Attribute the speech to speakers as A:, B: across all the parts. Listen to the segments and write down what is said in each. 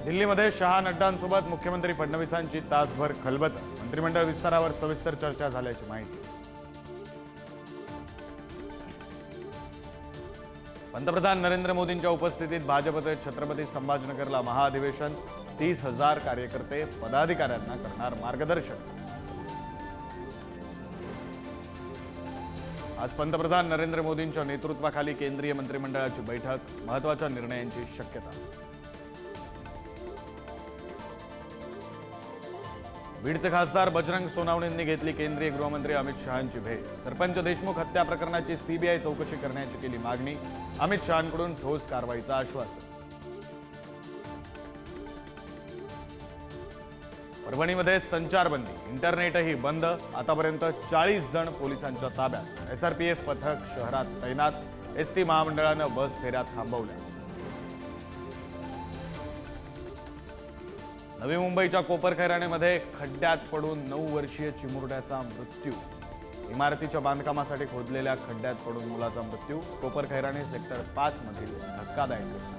A: दिल्लीमध्ये शहा नड्डांसोबत मुख्यमंत्री फडणवीसांची तासभर खलबत। मंत्रिमंडळ विस्तारावर सविस्तर चर्चा झाल्याची माहिती। पंतप्रधान नरेंद्र मोदींच्या उपस्थितीत भाजपचे छत्रपती संभाजीनगरला महाअधिवेशन। 30,000 कार्यकर्ते पदाधिकाऱ्यांना करणार मार्गदर्शन। आज पंतप्रधान नरेंद्र मोदींच्या नेतृत्वाखाली केंद्रीय मंत्रिमंडळाची बैठक। महत्त्वाच्या निर्णयांची शक्यता। बीडचे खासदार बजरंग सोनावणेंनी घेतली केंद्रीय गृहमंत्री अमित शहांची भेट। सरपंच देशमुख हत्या प्रकरणाची सीबीआय चौकशी करण्याची केली मागणी। अमित शहांकडून ठोस कारवाईचं आश्वासन। परभणीमध्ये संचारबंदी, इंटरनेटही बंद। आतापर्यंत 40 जण पोलिसांच्या ताब्यात। एसआरपीएफ पथक शहरात तैनात। एसटी महामंडळानं बस फेऱ्या थांबवल्या। नवी मुंबईच्या कोपरखैराणेमध्ये खड्ड्यात पडून 9 वर्षीय चिमुरड्याचा मृत्यू। इमारतीच्या बांधकामासाठी खोदलेल्या खड्ड्यात पडून मुलाचा मृत्यू। कोपरखैराणे सेक्टर 5 मधील धक्कादायक घटना।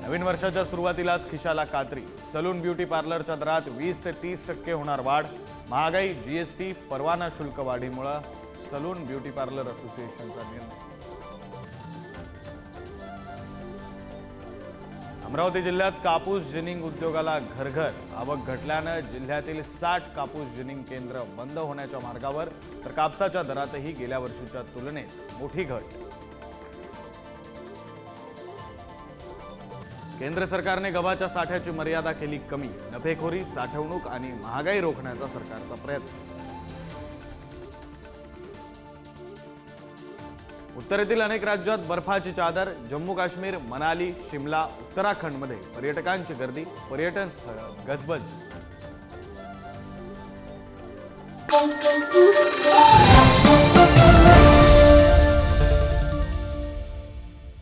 A: नवीन वर्षाच्या सुरुवातीलाच खिशाला कात्री। सलून ब्युटी पार्लरच्या दरात 20 ते 30% होणार वाढ। महागाई, जीएसटी, परवाना शुल्क वाढीमुळे सलून ब्युटी पार्लर असोसिएशनचा निर्णय। अमरावती जिल्ह्यात कापूस जिनिंग उद्योगाला घरघर आवक घटल्याने जिल्ह्यातील 60 कापूस जिनिंग केंद्र बंद होण्याच्या मार्गावर, तर कापसाच्या दरातही गेल्या वर्षीच्या तुलनेत मोठी घट। केंद्र सरकारने गव्हाच्या साठ्याची मर्यादा केली कमी। नफेखोरी, साठवणूक आणि महागाई रोखण्याचा सरकारचा प्रयत्न। उत्तरेतील अनेक राज्यात बर्फाची चादर। जम्मू काश्मीर, मनाली, शिमला, उत्तराखंडमध्ये पर्यटकांची गर्दी। पर्यटन स्थळ गजबज।